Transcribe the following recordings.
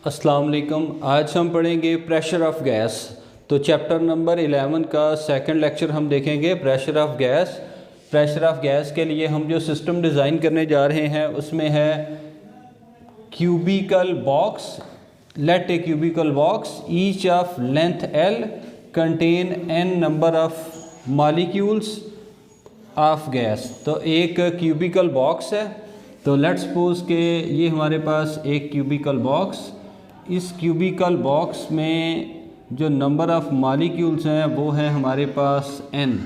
अस्सलाम वालेकुम। आज हम पढ़ेंगे प्रेशर ऑफ गैस। तो चैप्टर नंबर 11 का सेकंड लेक्चर हम देखेंगे pressure of gas. Pressure of gas के लिए हम जो सिस्टम डिज़ाइन करने जा रहे हैं उसमें है cubical box. Let a cubical box each of length L contain n number of molecules of gas. तो एक क्यूबिकल बॉक्स है। तो लेट्स सपोज के ये हमारे पास एक क्यूबिकल बॉक्स, इस क्यूबिकल बॉक्स में जो नंबर ऑफ मॉलिक्यूल्स हैं वो है हमारे पास n।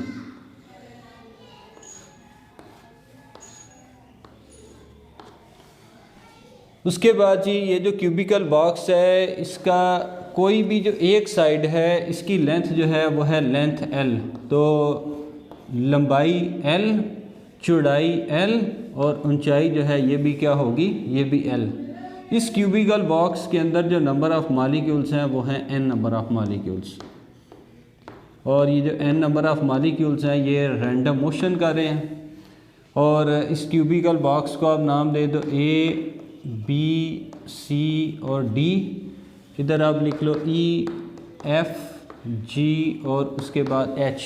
उसके बाद जी ये जो क्यूबिकल बॉक्स है इसका कोई भी जो एक साइड है इसकी लेंथ जो है वो है लेंथ L। तो लंबाई L, चौड़ाई L और ऊंचाई जो है ये भी क्या होगी, ये भी L। इस क्यूबिकल बॉक्स के अंदर जो नंबर ऑफ़ मॉलिक्यूल्स हैं वो हैं n नंबर ऑफ़ मॉलिक्यूल्स। और ये जो n नंबर ऑफ़ मॉलिक्यूल्स हैं ये रैंडम मोशन कर रहे हैं। और इस क्यूबिकल बॉक्स को आप नाम दे दो A, B, C और D। इधर आप लिख लो E, F, G और उसके बाद H।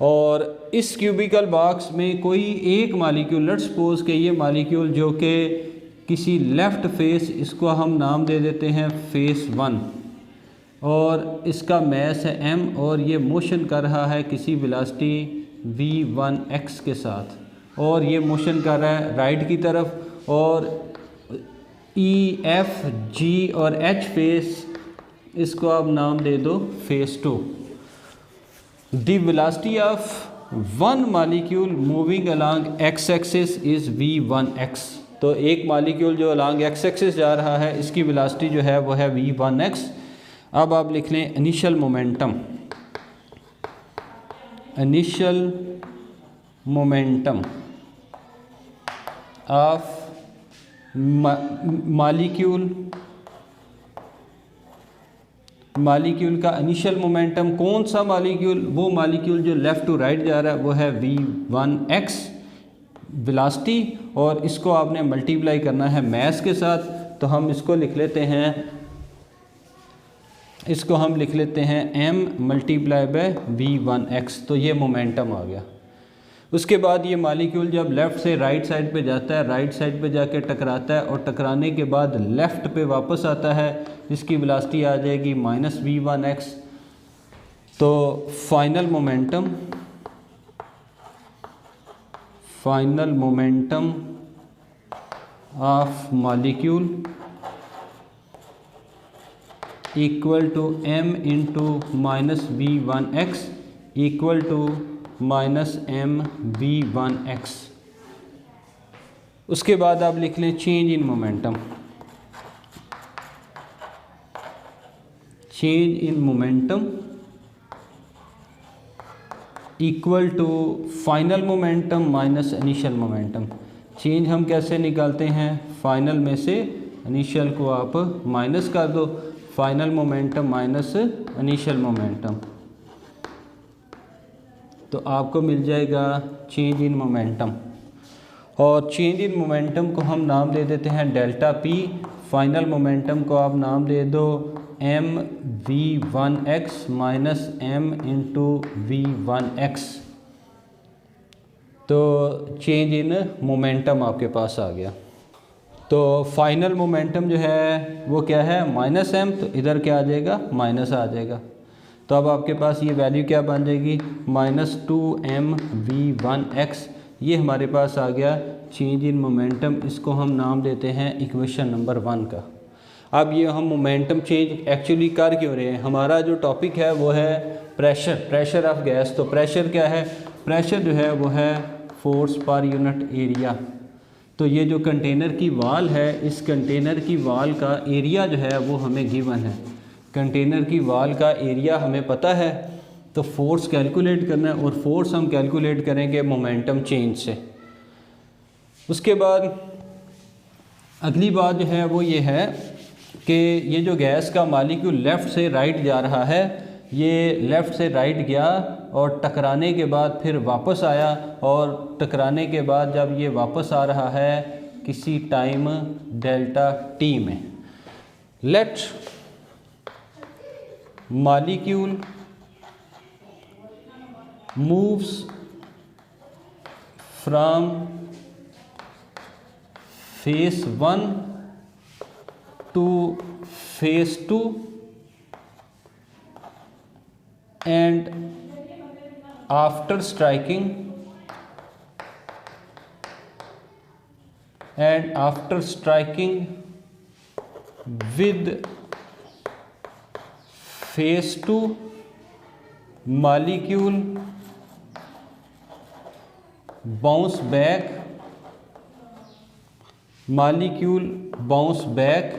और इस क्यूबिकल बॉक्स में कोई एक मालिक्यूल, लेट्स सपोज के ये मालिक्यूल जो कि किसी लेफ़्ट फेस, इसको हम नाम दे देते हैं फेस 1 और इसका मैस है m और ये मोशन कर रहा है किसी वेलोसिटी v1x के साथ और ये मोशन कर रहा है राइट की तरफ। और E, F, G और H फेस, इसको आप नाम दे दो face 2। The velocity of one molecule moving along x-axis is v1x। तो एक मॉलिक्यूल जो along x-axis जा रहा है इसकी वेलोसिटी जो है वो है v1x। अब आप लिख लें initial momentum. Initial momentum of molecule का इनिशियल मोमेंटम, कौन सा मॉलिक्यूल, वो मॉलिक्यूल जो लेफ़्ट टू राइट जा रहा है वो है v1x वेलोसिटी और इसको आपने मल्टीप्लाई करना है मैस के साथ। तो हम इसको लिख लेते हैं m मल्टीप्लाई बाय v1x। तो ये मोमेंटम आ गया। उसके बाद ये मॉलिक्यूल जब लेफ़्ट से राइट साइड पे जाता है, राइट साइड पे जाके टकराता है और टकराने के बाद लेफ़्ट पे वापस आता है, इसकी वेलोसिटी आ जाएगी -v1x। तो final momentum of molecule equal to m into -v1x equal to -mv1x। उसके बाद आप लिख लें change in momentum. Change in momentum equal to final momentum minus initial momentum. Change हम कैसे निकालते हैं, फाइनल में से इनिशियल को आप माइनस कर दो, final momentum minus initial momentum, तो आपको मिल जाएगा चेंज इन मोमेंटम। और चेंज इन मोमेंटम को हम नाम दे देते हैं डेल्टा P। फाइनल मोमेंटम को आप नाम दे दो mv1x minus m into v1x। तो चेंज इन मोमेंटम आपके पास आ गया। तो फाइनल मोमेंटम जो है वो क्या है, -m, तो इधर क्या आ जाएगा, माइनस आ जाएगा। तो अब आपके पास ये वैल्यू क्या बन जाएगी, -2mv1x। ये हमारे पास आ गया चेंज इन मोमेंटम। इसको हम नाम देते हैं इक्वेशन नंबर 1 का। अब ये हम मोमेंटम चेंज एक्चुअली कर क्यों रहे हैं, हमारा जो टॉपिक है वो है प्रेशर ऑफ गैस। तो प्रेशर क्या है, प्रेशर जो है वो है फोर्स पर यूनिट एरिया। तो ये जो कंटेनर की वाल है, इस कंटेनर की वाल का एरिया जो है वो हमें गिवन है। कंटेनर की वाल का एरिया हमें पता है, तो फोर्स कैलकुलेट करना है और फोर्स हम कैलकुलेट करेंगे मोमेंटम चेंज से। उसके बाद अगली बात जो है वो ये है कि ये जो गैस का मॉलिक्यूल लेफ़्ट से राइट जा रहा है, ये लेफ़्ट से राइट गया और टकराने के बाद फिर वापस आया, और टकराने के बाद जब ये वापस आ रहा है किसी टाइम डेल्टा t में, late molecule moves from phase 1 to phase 2 and after striking with phase 2 molecule bounce back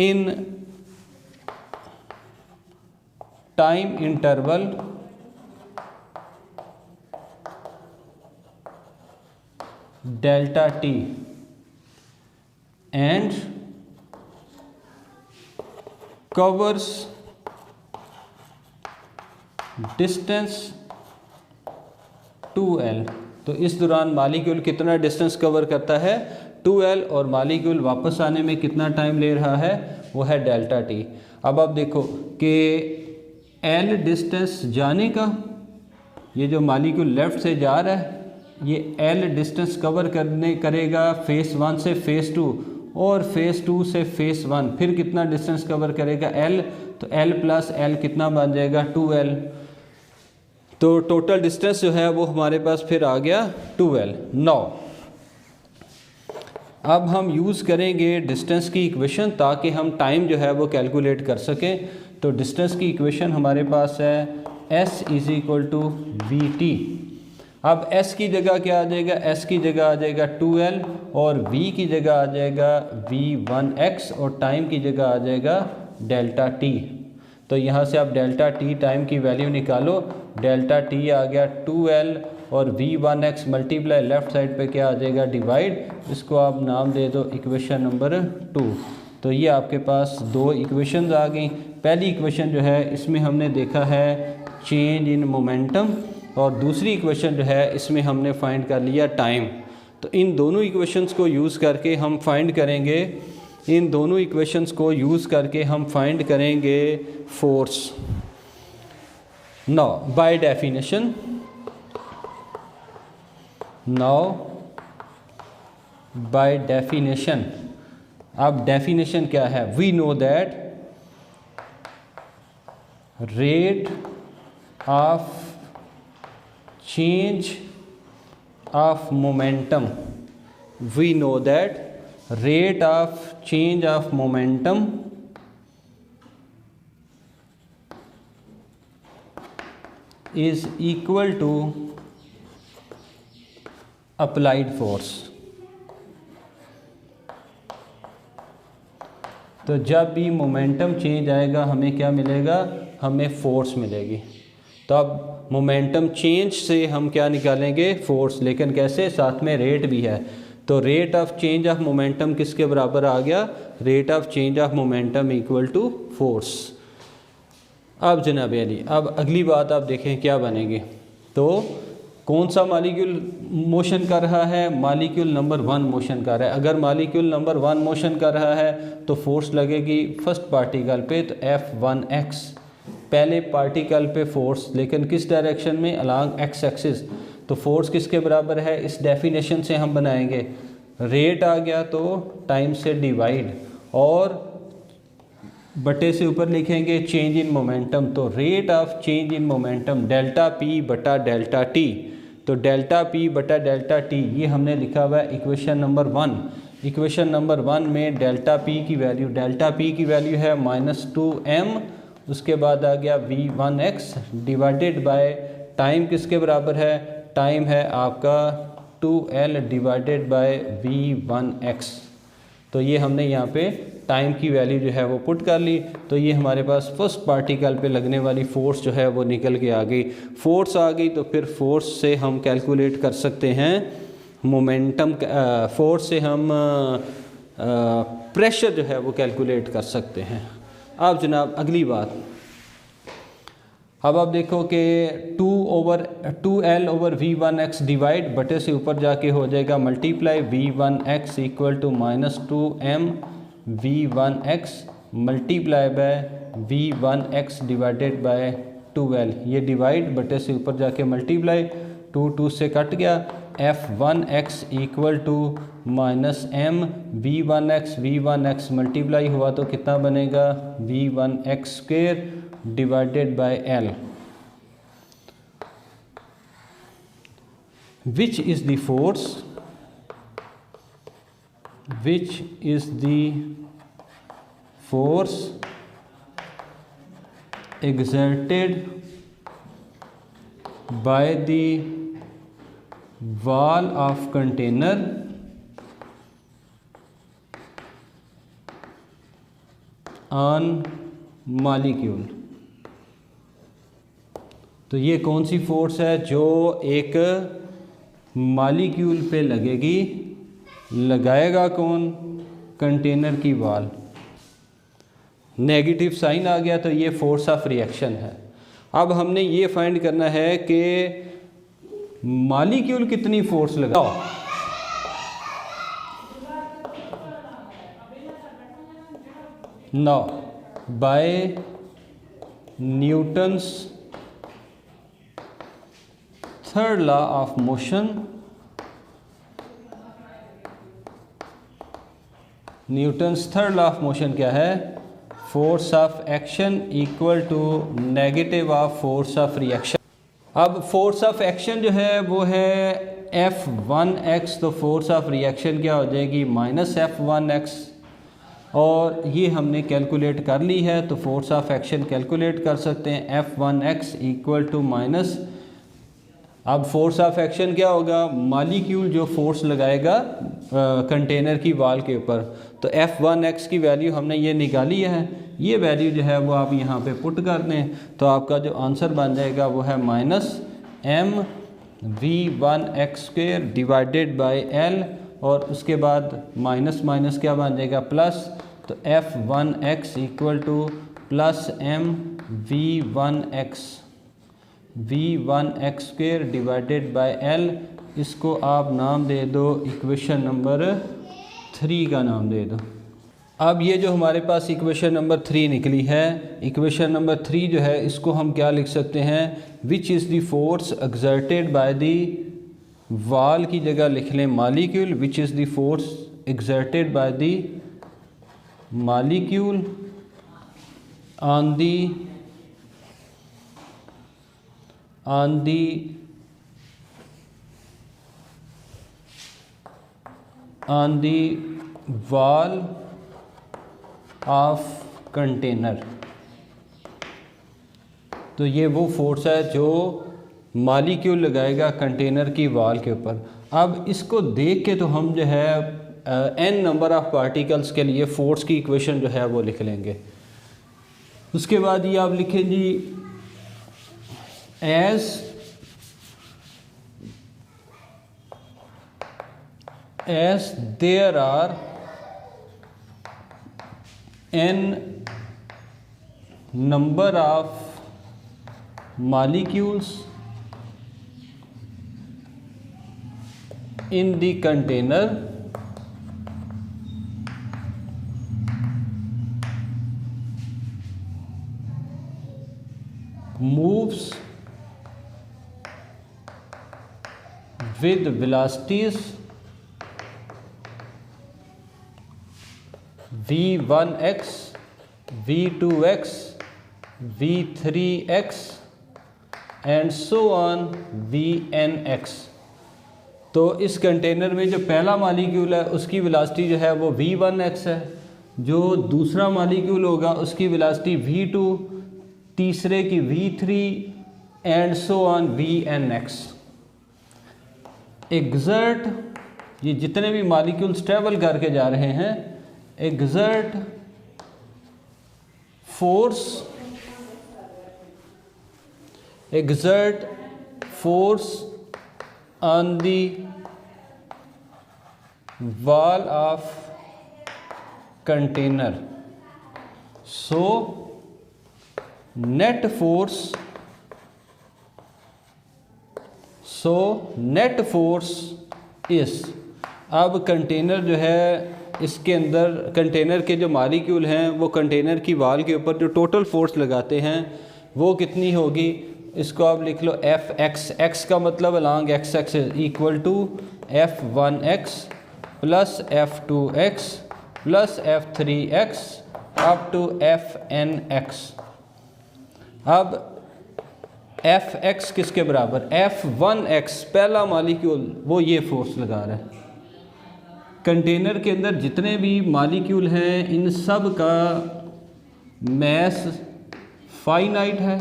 in time interval delta t and covers distance 2l। तो इस दौरान मालिक्यूल कितना डिस्टेंस कवर करता है 2l, और molecule वापस आने में कितना टाइम ले रहा है वो है डेल्टा टी। अब आप देखो कि l डिस्टेंस जाने का, ये जो मालिक्यूल लेफ़्ट से जा रहा है ये l डिस्टेंस कवर करेगा फेज़ 1 से फेज़ 2 और फेज़ 2 से फेज़ 1, फिर कितना डिस्टेंस कवर करेगा l, तो l प्लस l कितना बन जाएगा 2l। तो टोटल डिस्टेंस जो है वो हमारे पास फिर आ गया 2l। नाउ अब हम यूज़ करेंगे डिस्टेंस की इक्वेशन ताकि हम टाइम जो है वो कैलकुलेट कर सकें। तो डिस्टेंस की इक्वेशन हमारे पास है s is equal to v t. अब s की जगह क्या आ जाएगा, s की जगह आ जाएगा 2l और v की जगह आ जाएगा v1x और टाइम की जगह आ जाएगा डेल्टा t। तो यहाँ से आप डेल्टा t टाइम की वैल्यू निकालो, डेल्टा t आ गया 2l और v1x मल्टीप्लाई लेफ़्ट साइड पे क्या आ जाएगा डिवाइड, इसको आप नाम दे दो इक्वेशन नंबर 2। तो ये आपके पास दो इक्वेशंस आ गई। पहली इक्वेशन जो है इसमें हमने देखा है चेंज इन मोमेंटम और दूसरी इक्वेशन जो है इसमें हमने फाइंड कर लिया टाइम। तो इन दोनों इक्वेशंस को यूज़ करके हम फाइंड करेंगे फोर्स। नाउ बाय डेफिनेशन अब डेफिनेशन क्या है, we know that rate of change of momentum, we know that rate of change of momentum is equal to applied force। तो जब भी मोमेंटम चेंज आएगा हमें क्या मिलेगा, हमें फोर्स मिलेगी। तो अब मोमेंटम चेंज से हम क्या निकालेंगे, फोर्स, लेकिन कैसे, साथ में रेट भी है। तो rate of change of momentum किसके बराबर आ गया, rate of change of momentum equal to force. अब जनाब अली, अब अगली बात आप देखें क्या बनेगी। तो कौन सा मालिक्यूल मोशन कर रहा है, मालिक्यूल नंबर 1 मोशन कर रहा है। अगर मालिक्यूल नंबर 1 मोशन कर रहा है तो फोर्स लगेगी फर्स्ट पार्टिकल पे, तो F1x पहले पार्टिकल पे फोर्स, लेकिन किस डायरेक्शन में, अलॉन्ग एक्स एक्सिस। तो फोर्स किसके बराबर है, इस डेफिनेशन से हम बनाएंगे, रेट आ गया तो टाइम से डिवाइड और बटे से ऊपर लिखेंगे चेंज इन मोमेंटम। तो rate of change in momentum delta P बटा डेल्टा टी। तो डेल्टा पी बटा डेल्टा टी ये हमने लिखा हुआ है इक्वेशन नंबर 1। इक्वेशन नंबर 1 में डेल्टा पी की वैल्यू है -2m, उसके बाद आ गया v1x डिवाइडेड बाय टाइम किसके बराबर है, टाइम है आपका 2l डिवाइडेड बाय v1x। तो ये हमने यहाँ पे टाइम की वैल्यू जो है वो पुट कर ली। तो ये हमारे पास फर्स्ट पार्टिकल पे लगने वाली फ़ोर्स जो है वो निकल के आ गई। फोर्स आ गई तो फिर फोर्स से हम कैलकुलेट कर सकते हैं मोमेंटम, फोर्स से हम प्रेशर जो है वो कैलकुलेट कर सकते हैं। अब जनाब अगली बात, अब आप देखो कि 2 2L/V1x डिवाइड बटे से ऊपर जाके हो जाएगा multiply V1x equal to -2M V1x multiply by V1x divided by 2L। ये डिवाइड बटे से ऊपर जाके मल्टीप्लाई, 2 से कट गया, F1x equal to -M V1x multiply हुआ तो कितना बनेगा V1x² divided by L। Which is the force exerted by the wall of container on molecule? तो ये कौन सी फोर्स है जो एक मॉलिक्यूल पे लगेगी, लगाएगा कौन? कंटेनर की वॉल। नेगेटिव साइन आ गया तो ये फोर्स ऑफ रिएक्शन है। अब हमने ये फाइंड करना है कि मॉलिक्यूल कितनी फोर्स लगाओ। Now by Newton's third law of motion, Newton's third law of motion क्या है? Force of action equal to negative of force of reaction. अब फोर्स ऑफ एक्शन जो है वो है F1x, तो फोर्स ऑफ रिएक्शन क्या हो जाएगी? -F1x। और ये हमने कैलकुलेट कर ली है, तो फोर्स ऑफ एक्शन कैलकुलेट कर सकते हैं। F1x इक्वल टू माइनस, अब फोर्स ऑफ एक्शन क्या होगा? मॉलिक्यूल जो फोर्स लगाएगा कंटेनर की वॉल के ऊपर, तो F1x की वैल्यू हमने ये निकाली है। ये वैल्यू जो है वो आप यहाँ पे पुट कर दें तो आपका जो आंसर बन जाएगा वो है -M V1x² divided by L, और उसके बाद माइनस माइनस क्या बन जाएगा? प्लस, तो F1x equal to +M V1x² divided by L। इसको आप नाम दे दो, इक्वेशन नंबर 3 का नाम दे दो। अब ये जो हमारे पास इक्वेशन नंबर 3 निकली है, इक्वेशन नंबर 3 जो है इसको हम क्या लिख सकते हैं? विच is the force exerted by the wall की जगह लिख लें molecule. Which is the force exerted by the molecule on the wall of container। तो ये वो फोर्स है जो मॉलिक्यूल लगाएगा कंटेनर की वॉल के ऊपर। अब इसको देख के तो हम जो है n नंबर ऑफ पार्टिकल्स के लिए फोर्स की इक्वेशन जो है वो लिख लेंगे। उसके बाद ये आप लिखें जी, as there are n number of molecules in the container, moves with velocities V1x, V2x, V3x and so on Vnx। तो इस कंटेनर में जो पहला मॉलिक्यूल है उसकी वेलोसिटी जो है वो V1x है, जो दूसरा मॉलिक्यूल होगा उसकी वेलोसिटी V2, तीसरे की V3 and so on Vnx। Exert, ये जितने भी मॉलिक्यूल्स ट्रेवल करके जा रहे हैं, exert force on the wall of container, so net force so net force इस, अब कंटेनर जो है इसके अंदर कंटेनर के जो मालिक्यूल हैं वो कंटेनर की वाल के ऊपर जो टोटल फोर्स लगाते हैं वो कितनी होगी, इसको आप लिख लो एफ एक्स, एक्स का मतलब along x axis equal to F1x plus F2x plus F3x up to Fnx। अब Fx किसके बराबर, F1x पहला मालिक्यूल वो ये फोर्स लगा रहा है। कंटेनर के अंदर जितने भी मालिक्यूल हैं इन सब का मैस फाइनाइट है,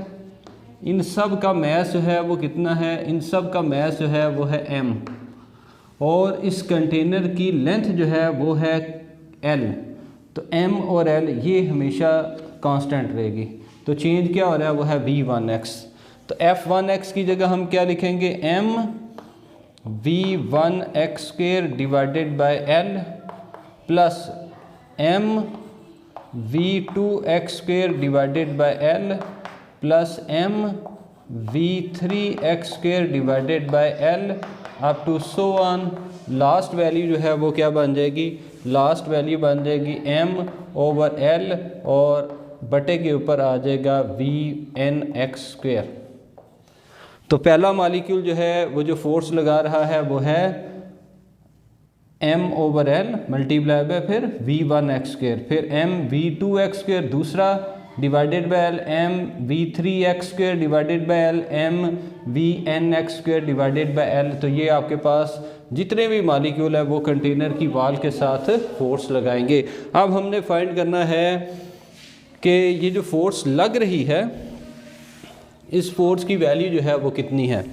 इन सब का मैस जो है वो कितना है, इन सब का मैस जो है वो है m, और इस कंटेनर की लेंथ जो है वो है l। तो m और l ये हमेशा कांस्टेंट रहेगी, तो चेंज क्या हो रहा है वो है v1x। तो f1x की जगह हम क्या लिखेंगे, m v1x square divided by l plus m v2x square divided by l plus m v3x square divided by l up to so on. Last value जो है वो क्या बन जाएगी, लास्ट वैल्यू बन जाएगी m ओवर l और बटे के ऊपर आ जाएगा vnx स्क्वेयर। तो पहला मालिक्यूल जो है वो जो फोर्स लगा रहा है वो है m over l multiply bye फिर v1x स्क्वेयर, फिर m v2x स्क्वेयर दूसरा divided by l m v3x square divided by l m vnx square divided by l। तो ये आपके पास जितने भी मालिक्यूल है वो कंटेनर की वाल के साथ फोर्स लगाएंगे। अब हमने फाइंड करना है कि ये जो फोर्स लग रही है इस फोर्स की वैल्यू जो है वो कितनी है।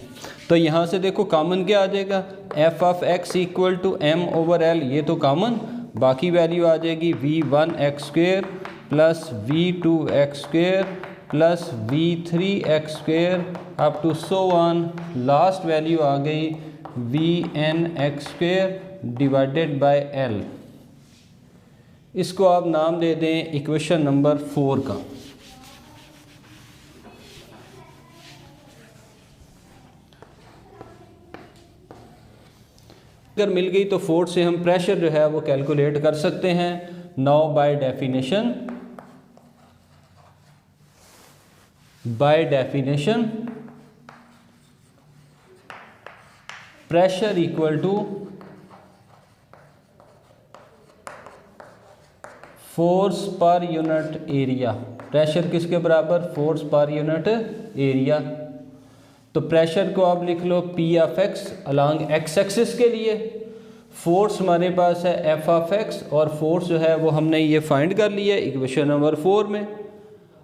तो यहाँ से देखो कॉमन क्या आ जाएगा, f of x equal to m over l, ये तो कॉमन, बाकी वैल्यू आ जाएगी v1x square plus v2x square plus v3x square up to so on. Last value आ गई vnx square divided by l। इसको आप नाम दे दें इक्वेशन नंबर 4 का। अगर मिल गई तो फोर्स से हम प्रेशर जो है वो कैलकुलेट कर सकते हैं। Now by definition pressure equal to force per unit area. Pressure किसके बराबर, फोर्स पर यूनिट एरिया। तो प्रेशर को आप लिख लो P of x along x axis के लिए, फोर्स हमारे पास है F ऑफ एक्स और फोर्स जो है वो हमने ये फाइंड कर लिया इक्वेशन नंबर 4 में।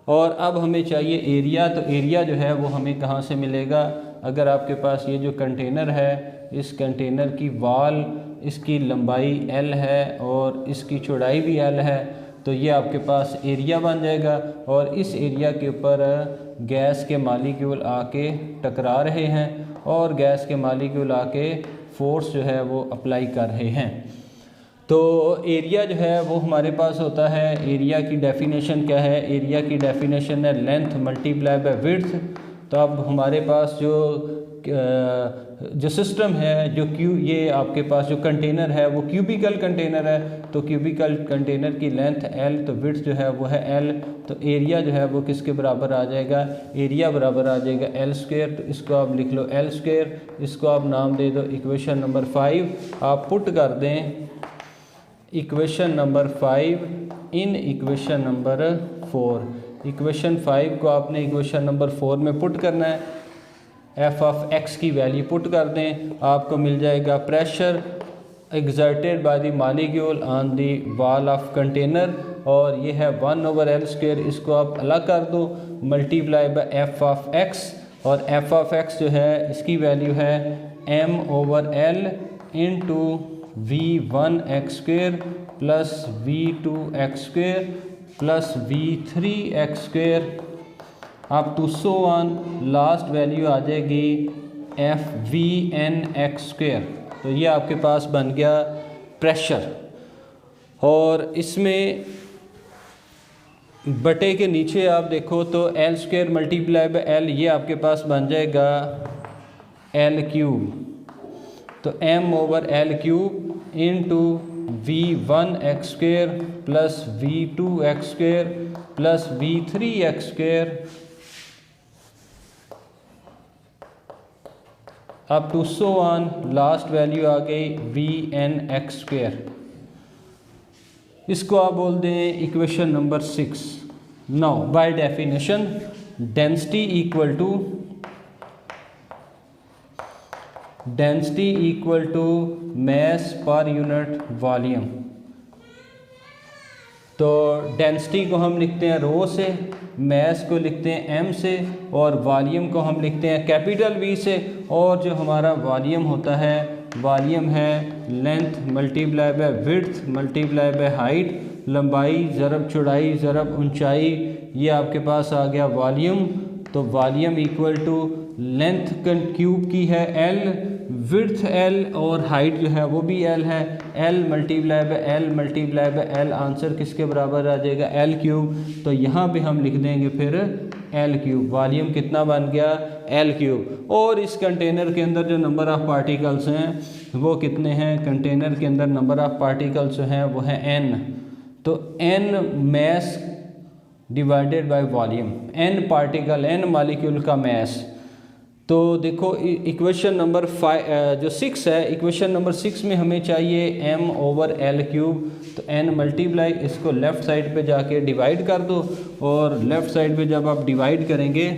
और अब हमें चाहिए एरिया, तो एरिया जो है वो हमें कहाँ से मिलेगा, अगर आपके पास ये जो कंटेनर है इस कंटेनर की वाल इसकी लंबाई L है और इसकी चौड़ाई भी L है, तो ये आपके पास एरिया बन जाएगा। और इस एरिया के ऊपर गैस के मालिक्यूल आके टकरा रहे हैं और गैस के मालिक्यूल आके फोर्स जो है वो अप्लाई कर रहे हैं। तो एरिया जो है वो हमारे पास होता है, एरिया की डेफिनेशन क्या है, एरिया की डेफिनेशन है लेंथ मल्टीप्लाई बाय विड्थ। तो अब हमारे पास जो सिस्टम है जो ये आपके पास जो कंटेनर है वो क्यूबिकल कंटेनर है, तो क्यूबिकल कंटेनर की लेंथ L, तो विड्थ जो है वो है L। तो एरिया जो है वो किसके बराबर आ जाएगा, एरिया बराबर आ जाएगा L स्क्वेयर। तो इसको आप लिख लो L स्क्वेयर, इसको आप नाम दे दो इक्वेशन नंबर 5। आप पुट कर दें equation number 5 in equation number 4। Equation 5 को आपने इक्वेशन नंबर 4 में पुट करना है। एफ ऑफ एक्स की वैल्यू पुट कर दें, आपको मिल जाएगा pressure exerted by the molecule on the wall of container, और ये है 1 ओवर एल स्क्वेयर। इसको आप अलग कर दो, multiply by f of x, और एफ ऑफ एक्स जो है इसकी वैल्यू है m over l into v1x square plus v2x square plus v3x square up to so on. Last value आ जाएगी Fvnx स्क्वेयर। तो ये आपके पास बन गया प्रेशर, और इसमें बटे के नीचे आप देखो तो L square multiply by L, ये आपके पास बन जाएगा एल क्यूब, तो m over l cube into v1x² plus v2x² plus v3x² up to so on, last value आ गई vnx²। इसको आप बोल दें equation number 6। Now by definition density equal to mass पर यूनिट वॉल्यूम। तो डेंसिटी को हम लिखते हैं रो से, मास को लिखते हैं m से, और वॉल्यूम को हम लिखते हैं कैपिटल V से। और जो हमारा वॉल्यूम होता है, वॉल्यूम है length multiply by width multiply by height, लंबाई ज़रब चौड़ाई ज़रब ऊंचाई, ये आपके पास आ गया वॉल्यूम। तो volume equal to length cube की है L, विड्थ L और हाइट जो है वो भी L है, L multiply by L multiply by L, answer किसके बराबर आ जाएगा L क्यूब। तो यहाँ पे हम लिख देंगे फिर L क्यूब। वॉल्यूम कितना बन गया L क्यूब। और इस कंटेनर के अंदर जो नंबर ऑफ़ पार्टिकल्स हैं वो कितने हैं, कंटेनर के अंदर नंबर ऑफ़ पार्टिकल्स जो हैं वो है n। तो n mass divided by volume, n particle n molecule का मास। तो देखो इक्वेशन नंबर 6 है, इक्वेशन नंबर 6 में हमें चाहिए m ओवर एल क्यूब। तो n मल्टीप्लाई, इसको लेफ़्ट साइड पे जाके डिवाइड कर दो, और लेफ़्ट साइड पे जब आप डिवाइड करेंगे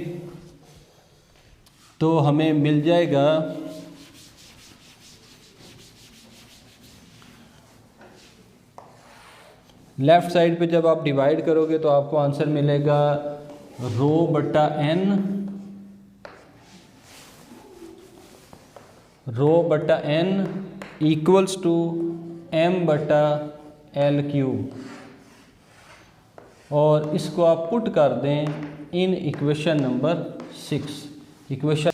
तो हमें मिल जाएगा लेफ़्ट साइड पे जब आप डिवाइड करोगे तो आपको आंसर मिलेगा रो बटा n इक्वल्स टू m बटा एल क्यूब। और इसको आप पुट कर दें इन इक्वेशन नंबर 6।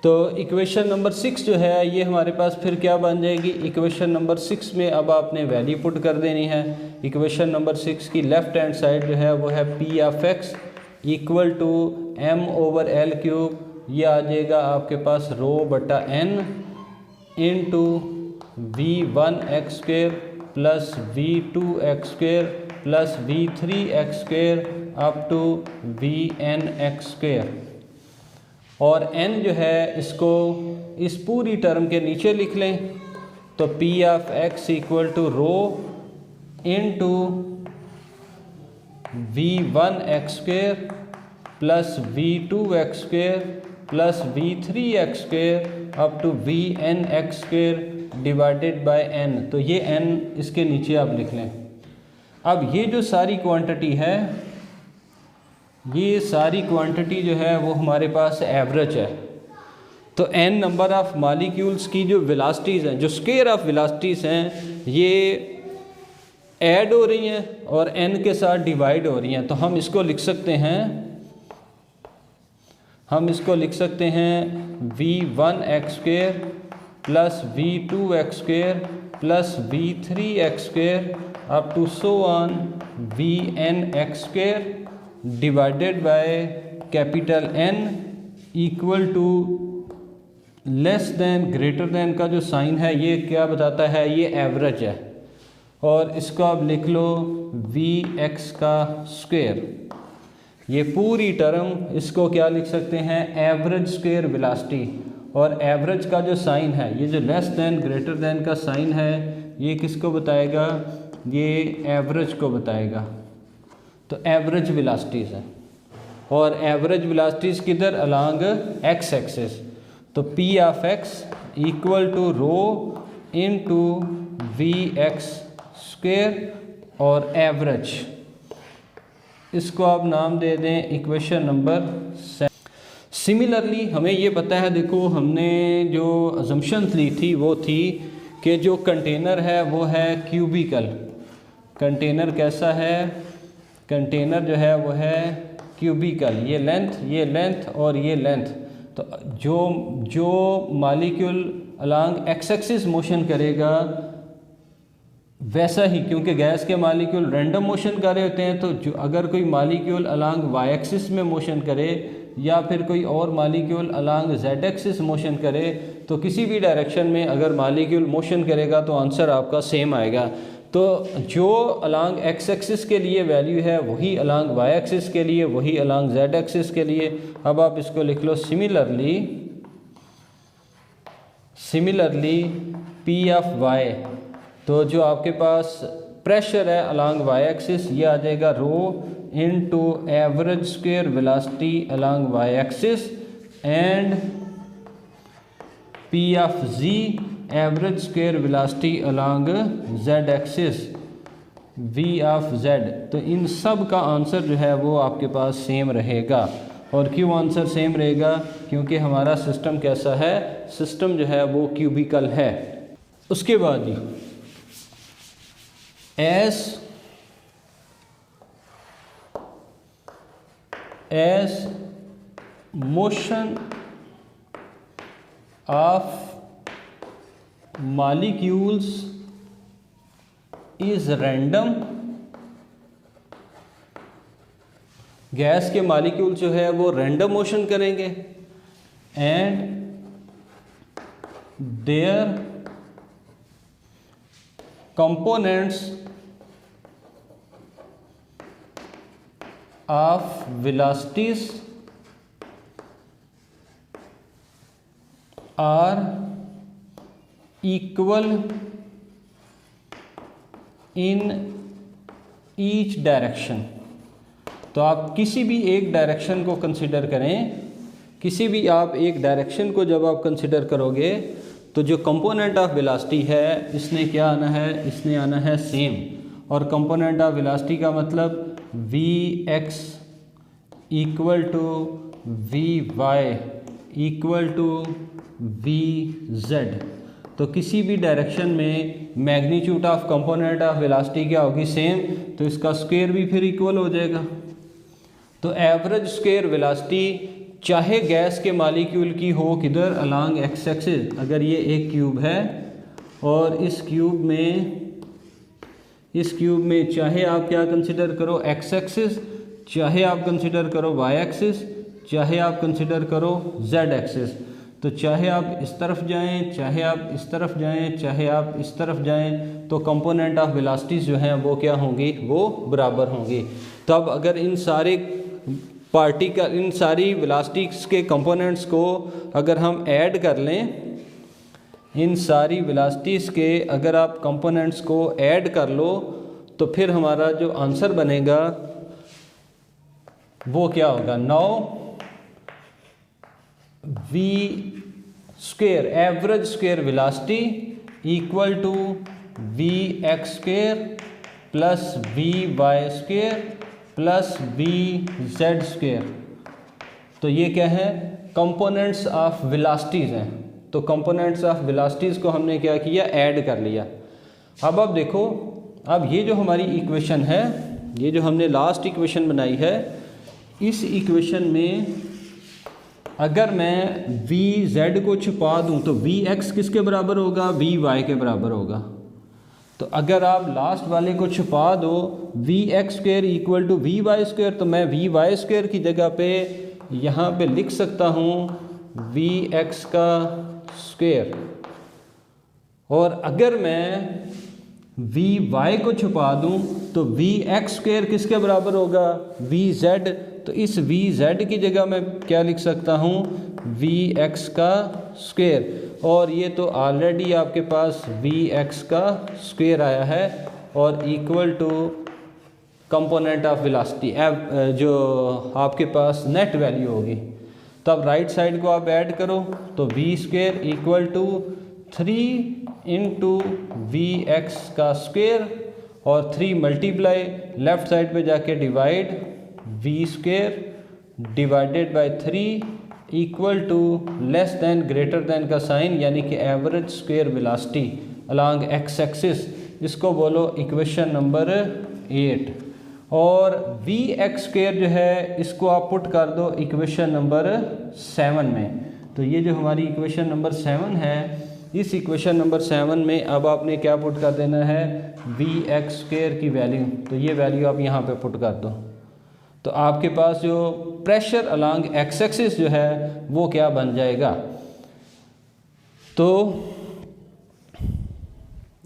तो इक्वेशन नंबर 6 जो है ये हमारे पास फिर क्या बन जाएगी, इक्वेशन नंबर 6 में अब आपने वैल्यू पुट कर देनी है। इक्वेशन नंबर 6 की लेफ़्ट हैंड साइड जो है वो है p of x equal to m over l cube, ये आ जाएगा आपके पास रो बटा n into v1x² plus v2x² plus v3x² up to vnx²। और n जो है इसको इस पूरी टर्म के नीचे लिख लें। तो p of x equal to rho into v1x² plus v2x² plus v3x² up to vnx² divided by n। तो ये n इसके नीचे आप लिख लें। अब ये जो सारी क्वांटिटी है, ये सारी क्वांटिटी जो है वो हमारे पास एवरेज है। तो n नंबर ऑफ़ मॉलिक्यूल्स की जो वेलोसिटीज़ हैं, जो स्क्वायर ऑफ वेलोसिटीज़ हैं, ये ऐड हो रही हैं और n के साथ डिवाइड हो रही हैं। तो हम इसको लिख सकते हैं v1x² plus v2x² plus v3x² up to so on vnx² divided by capital N equal to less than greater than का जो साइन है ये क्या बताता है, ये एवरेज है। और इसको आप लिख लो vx का स्क्वायर। ये पूरी टर्म इसको क्या लिख सकते हैं, एवरेज स्क्वायर वेलोसिटी। और एवरेज का जो साइन है, ये जो लेस देन ग्रेटर देन का साइन है, ये किसको बताएगा, ये एवरेज को बताएगा। तो एवरेज वेलोसिटीज़ है, और एवरेज वेलोसिटीज़ किधर, अलोंग एक्स एक्सिस। तो p of x equal to rho into vx² और एवरेज, इसको आप नाम दे दें इक्वेशन नंबर 7। सिमिलरली हमें ये पता है, देखो हमने जो अजम्पशंस ली थी वो थी कि जो कंटेनर है वो है क्यूबिकल। कंटेनर कैसा है, कंटेनर जो है वो है क्यूबिकल। ये लेंथ और ये लेंथ। तो जो molecule along x axis motion करेगा वैसा ही, क्योंकि गैस के मॉलिक्यूल रैंडम मोशन कर रहे होते हैं, तो जो अगर कोई मॉलिक्यूल अलोंग वाई एक्सिस में मोशन करे या फिर कोई और molecule along z axis motion करे, तो किसी भी डायरेक्शन में अगर मालिक्यूल मोशन करेगा तो आंसर आपका सेम आएगा। तो जो अलांग एक्स एक्सिस के लिए वैल्यू है वही अलांग वाई एक्सिस के लिए, वही अलांग जेड एक्सिस के लिए। अब आप इसको लिख लो सिमिलरली पी ऑफ वाई। तो जो आपके पास प्रेशर है अलांग वाई एक्सिस, ये आ जाएगा rho into average square velocity along y axis and p of g average square velocity along z axis v of z. तो इन सब का आंसर जो है वो आपके पास सेम रहेगा। और क्यों आंसर सेम रहेगा? क्योंकि हमारा सिस्टम कैसा है, सिस्टम जो है वो क्यूबिकल है। उसके बाद जी as motion of molecules is random, gas के मालिक्यूल जो है वो रैंडम मोशन करेंगे and their components of velocities are equal in each direction. तो आप किसी भी एक डायरेक्शन को कंसिडर करें, किसी भी आप एक डायरेक्शन को जब आप कंसिडर करोगे तो जो कंपोनेंट ऑफ वेलोसिटी है इसने क्या आना है, इसने आना है सेम। और कंपोनेंट ऑफ वेलोसिटी का मतलब v x equal to v y equal to v z. तो किसी भी डायरेक्शन में magnitude of component of velocity क्या होगी, सेम। तो इसका स्क्वायर भी फिर इक्वल हो जाएगा। तो एवरेज स्क्वायर वेलोसिटी चाहे गैस के मालिक्यूल की हो किधर, अलांग एक्स एक्सिस। अगर ये एक क्यूब है और इस क्यूब में चाहे आप क्या कंसिडर करो एक्स एक्सिस, चाहे आप कंसिडर करो वाई एक्सिस, चाहे आप कंसिडर करो जेड एक्सिस। तो चाहे आप इस तरफ जाएं, चाहे आप इस तरफ जाएं, चाहे आप इस तरफ जाएं, तो कंपोनेंट ऑफ वेलोसिटीज़ जो हैं वो क्या होंगी, वो बराबर होंगी। तब अगर इन सारी वेलोसिटीज़ के कंपोनेंट्स को अगर हम ऐड कर लें, इन सारी वेलोसिटीज़ के अगर आप कंपोनेंट्स को ऐड कर लो तो फिर हमारा जो आंसर बनेगा वो क्या होगा, 9 v square average square velocity equal to v x square plus v y square plus v z square. तो ये क्या है, कंपोनेंट्स ऑफ वेलोसिटीज़ हैं। तो कंपोनेंट्स ऑफ वेलोसिटीज़ को हमने क्या किया, ऐड कर लिया। अब आप देखो, अब ये जो हमारी इक्वेशन है, ये जो हमने लास्ट इक्वेशन बनाई है, इस इक्वेशन में अगर मैं वी जेड को छुपा दूं तो वी एक्स किसके बराबर होगा, वी वाई के बराबर होगा। तो अगर आप लास्ट वाले को छुपा दो v x square equal to v y square, तो मैं वी वाई स्क्वायर की जगह पे यहाँ पे लिख सकता हूँ वी एक्स का स्क्वायर। और अगर मैं वी वाई को छुपा दूँ तो वी एक्स स्क्वायर किसके बराबर होगा, वी जेड। तो इस वी जेड की जगह मैं क्या लिख सकता हूँ, वी एक्स का स्क्वायर। और ये तो ऑलरेडी आपके पास वी एक्स का स्क्वायर आया है और equal to component of velocity जो आपके पास नेट वैल्यू होगी। तब राइट साइड को आप ऐड करो तो v square equal to 3 into v x का स्क्वायर और 3 मल्टीप्लाई लेफ़्ट साइड पे जाके divide v square divided by 3 equal to less than greater than का साइन, यानी कि average square velocity along x axis. इसको बोलो इक्वेशन नंबर 8। और वी एक्स स्क्वायर जो है इसको आप पुट कर दो इक्वेशन नंबर 7 में। तो ये जो हमारी इक्वेशन नंबर 7 है, इस इक्वेशन नंबर 7 में अब आपने क्या पुट कर देना है, वी एक्स स्क्वायर की वैल्यू। तो ये वैल्यू आप यहाँ पे पुट कर दो। तो आपके पास जो प्रेशर अलोंग एक्स एक्सिस जो है वो क्या बन जाएगा। तो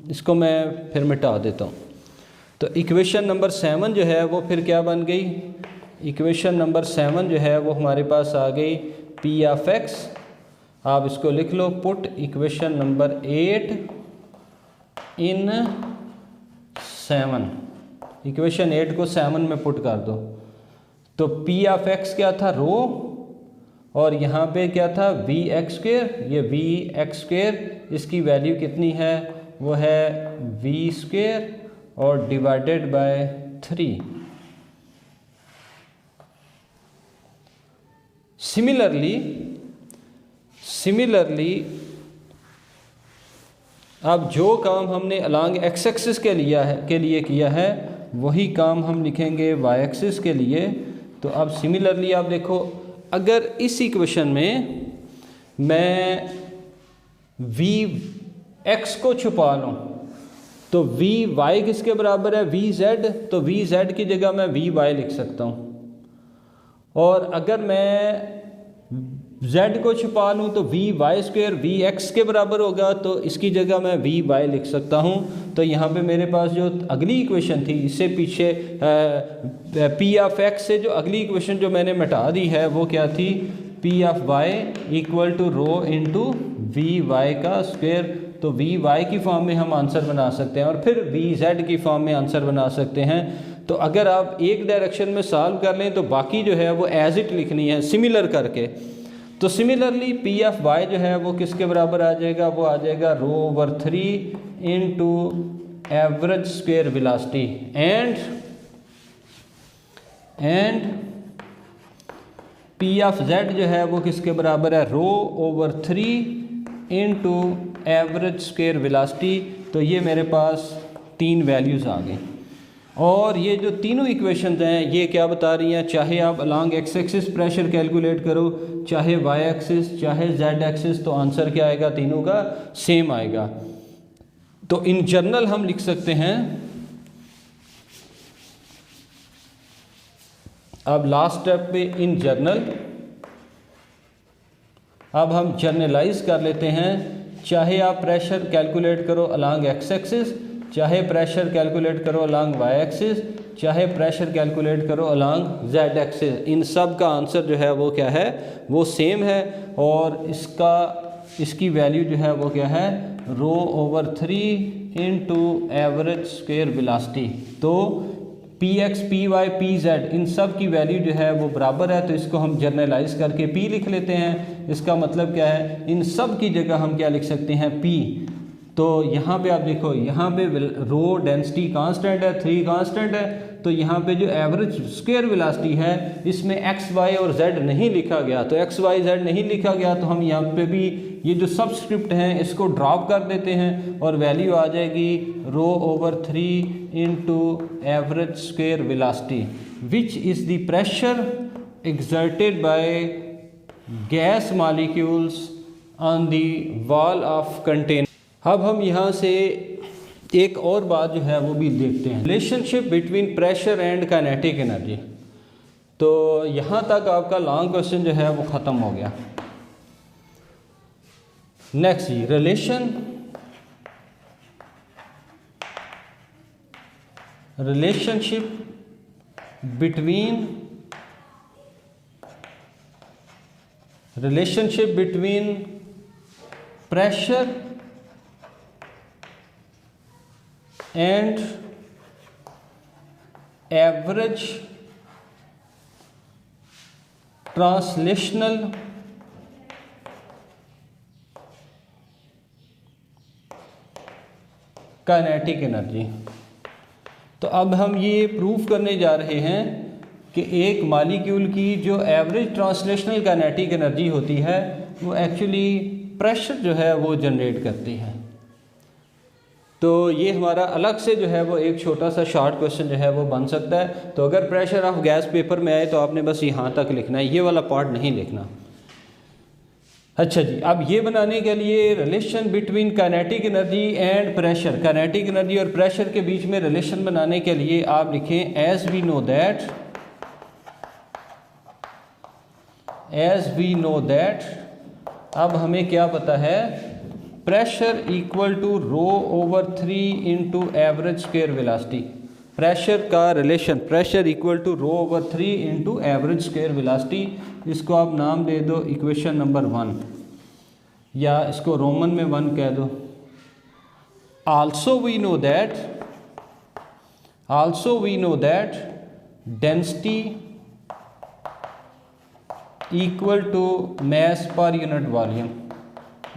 इसको मैं फिर मिटा देता हूँ। तो इक्वेशन नंबर 7 जो है वो फिर क्या बन गई, इक्वेशन नंबर 7 जो है वो हमारे पास आ गई पी ऑफ एक्स। आप इसको लिख लो, पुट इक्वेशन नंबर 8 इन 7, इक्वेशन 8 को 7 में पुट कर दो। तो पी ऑफ एक्स क्या था, रो, और यहाँ पे क्या था वी एक्स स्क्वेयर, ये वी एक्स स्क्वेयर इसकी वैल्यू कितनी है, वो है वी स्क्वेयर और डिवाइडेड बाय 3। सिमिलरली अब जो काम हमने अलोंग एक्स एक्सिस के लिए किया है वही काम हम लिखेंगे वाई एक्सिस के लिए। तो अब सिमिलरली आप देखो, अगर इस इक्वेशन में मैं वी एक्स को छुपा लूँ तो वी वाई किसके बराबर है, वी जेड, तो वी जेड की जगह मैं वी वाई लिख सकता हूँ। और अगर मैं z को छुपा लूँ तो v y square v x के बराबर होगा, तो इसकी जगह मैं वी वाई लिख सकता हूँ। तो यहाँ पे मेरे पास जो अगली इक्वेशन थी, इससे पीछे पी ऑफ एक्स से जो अगली इक्वेशन जो मैंने मिटा दी है वो क्या थी, p of y equal to rho into v y का स्क्वेयर। तो वी वाई की फॉर्म में हम आंसर बना सकते हैं और फिर वी जेड की फॉर्म में आंसर बना सकते हैं। तो अगर आप एक डायरेक्शन में सॉल्व कर लें तो बाकी जो है वो एज इट लिखनी है सिमिलर करके। तो सिमिलरली पी ऑफ वाई जो है वो किसके बराबर आ जाएगा, वो आ जाएगा rho over 3 into average square velocity and p of z जो है वो किसके बराबर है, rho over 3 into average square velocity. तो ये मेरे पास 3 वैल्यूज़ आ गई और ये जो तीनों इक्वेशंस हैं ये क्या बता रही हैं, चाहे आप along x axis pressure calculate करो, चाहे वाई एक्सिस, चाहे जेड एक्सिस, तो आंसर क्या आएगा, तीनों का सेम आएगा। तो इन जनरल हम लिख सकते हैं, अब लास्ट स्टेप पे इन जनरल, अब हम जनरलाइज कर लेते हैं। चाहे आप प्रेशर कैलकुलेट करो अलोंग एक्स एक्सिस, चाहे प्रेशर कैलकुलेट करो अलोंग वाई एक्सिस, चाहे प्रेशर कैलकुलेट करो अलोंग जेड एक्सिस, इन सब का आंसर जो है वो क्या है, वो सेम है। और इसकी वैल्यू जो है वो क्या है, rho over 3 into average square velocity. तो p x, p y, p z, इन सब की वैल्यू जो है वो बराबर है, तो इसको हम जनरलाइज करके पी लिख लेते हैं। इसका मतलब क्या है, इन सब की जगह हम क्या लिख सकते हैं, पी। तो यहाँ पे आप देखो, यहाँ पे रो डेंसिटी कांस्टेंट है, 3 कांस्टेंट है, तो यहाँ पे जो एवरेज स्क्वायर वेलोसिटी है इसमें एक्स वाई और जेड नहीं लिखा गया। तो एक्स वाई जेड नहीं लिखा गया तो हम यहाँ पे भी ये जो सबस्क्रिप्ट हैं इसको ड्रॉप कर देते हैं और वैल्यू आ जाएगी rho over 3 into average square velocity which is the pressure exerted by gas molecules on the wall of container। अब हम यहाँ से एक और बात जो है वो भी देखते हैं, relationship between pressure and kinetic energy. तो यहाँ तक आपका लॉन्ग क्वेश्चन जो है वो ख़त्म हो गया। नेक्स्ट जी, relationship between pressure and average translational kinetic energy. तो अब हम ये प्रूव करने जा रहे हैं कि एक मॉलिक्यूल की जो एवरेज ट्रांसलेशनल काइनेटिक एनर्जी होती है वो एक्चुअली प्रेशर जो है वो जनरेट करती है। तो ये हमारा अलग से जो है वो एक छोटा सा शॉर्ट क्वेश्चन जो है वो बन सकता है। तो अगर प्रेशर ऑफ गैस पेपर में आए तो आपने बस यहाँ तक लिखना है, ये वाला पार्ट नहीं लिखना। अच्छा जी, अब ये बनाने के लिए relation between kinetic energy and pressure, kinetic energy और प्रेशर के बीच में रिलेशन बनाने के लिए आप लिखें as we know that as we know that, अब हमें क्या पता है, pressure equal to rho over 3 into average square velocity. Pressure का relation, pressure equal to rho over 3 into average square velocity, इसको आप नाम दे दो इक्वेशन नंबर 1, या इसको रोमन में 1 कह दो। Also we know that density equal to mass पर यूनिट वॉल्यूम।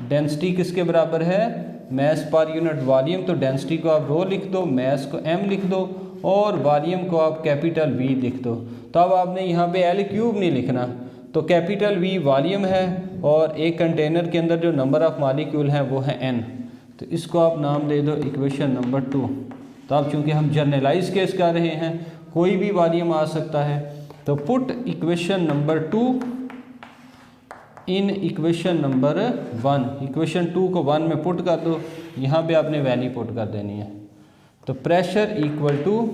डेंसिटी किसके बराबर है, मास पर यूनिट वॉल्यूम। तो डेंसिटी को आप रो लिख दो, मास को m लिख दो और वॉल्यूम को आप कैपिटल V लिख दो। तो अब आपने यहाँ पे L क्यूब नहीं लिखना, तो कैपिटल V वॉल्यूम है और एक कंटेनर के अंदर जो नंबर ऑफ मॉलिक्यूल हैं वो है n। तो इसको आप नाम दे दो इक्वेशन नंबर 2। तो अब चूँकि हम जर्नलाइज केस कर रहे हैं, कोई भी वॉल्यूम आ सकता है, तो put equation number 2 in equation number 1। Equation 2 को 1 में पुट कर दो, यहाँ पे आपने वैल्यू पुट कर देनी है। तो pressure equal to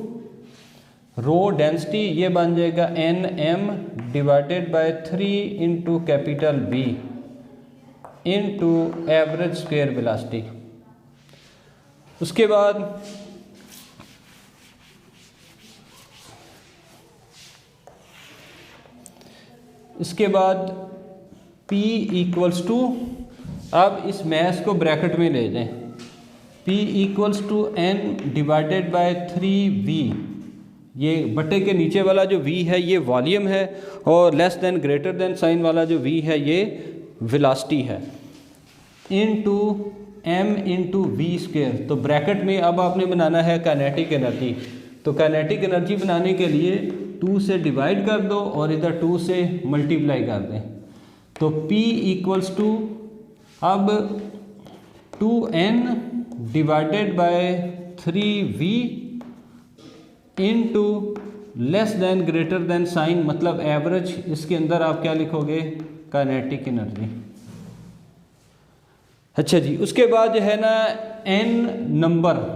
rho density, ये बन जाएगा NM divided by 3 into capital V into average square velocity. उसके बाद P इक्वल्स टू, अब इस मैस को ब्रैकेट में ले जाएं, P equals to N divided by 3V। ये बटे के नीचे वाला जो V है ये वॉल्यूम है, और less than greater than sign वाला जो V है ये वेलोसिटी है, into M into V square. तो ब्रैकेट में अब आपने बनाना है काइनेटिक एनर्जी। तो काइनेटिक एनर्जी बनाने के लिए 2 से डिवाइड कर दो और इधर 2 से मल्टीप्लाई कर दें। तो P इक्वल्स टू अब 2N divided by 3V into less than greater than sign, मतलब एवरेज, इसके अंदर आप क्या लिखोगे, काइनेटिक एनर्जी। अच्छा जी, उसके बाद जो है ना N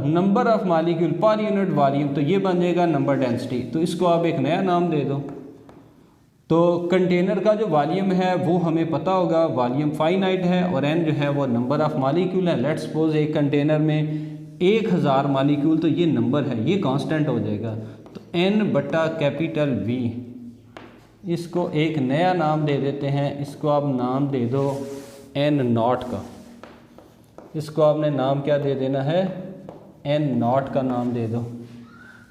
नंबर ऑफ मॉलिक्यूल पर यूनिट वॉल्यूम, तो ये बन जाएगा नंबर डेंसिटी। तो इसको आप एक नया नाम दे दो। तो कंटेनर का जो वॉल्यूम है वो हमें पता होगा, वॉल्यूम फाइनाइट है, और N जो है वो नंबर ऑफ मॉलिक्यूल है। लेट्स सपोज एक कंटेनर में 1000 मॉलिक्यूल, तो ये नंबर है, ये कांस्टेंट हो जाएगा। तो N बटा कैपिटल V, इसको एक नया नाम दे देते हैं, इसको आप नाम दे दो N नॉट का। इसको आपने नाम क्या दे देना है, N नॉट का नाम दे दो।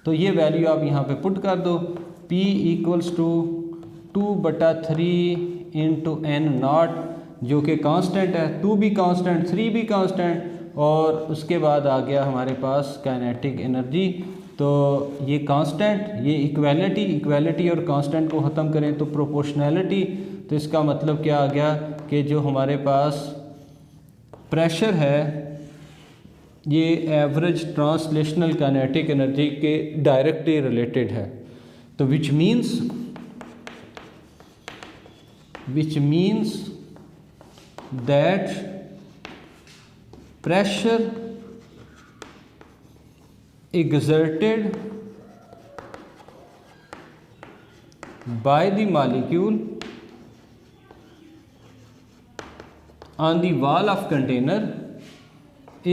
तो ये वैल्यू आप यहाँ पे पुट कर दो, P equals to 2/3 into N naught, जो कि कांस्टेंट है, 2 भी कांस्टेंट, 3 भी कांस्टेंट, और उसके बाद आ गया हमारे पास काइनेटिक एनर्जी। तो ये कांस्टेंट, ये इक्वालिटी और कांस्टेंट को ख़त्म करें तो प्रोपोर्शनैलिटी। तो इसका मतलब क्या आ गया कि जो हमारे पास प्रेशर है ये एवरेज ट्रांसलेशनल काइनेटिक एनर्जी के डायरेक्टली रिलेटेड है। तो which means that pressure exerted by the molecule on the wall of container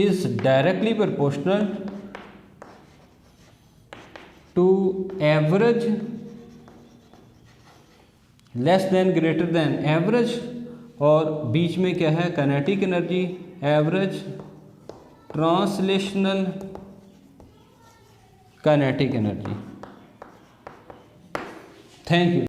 is directly proportional to average less than greater than average, और बीच में क्या है, kinetic energy, average translational kinetic energy. Thank you.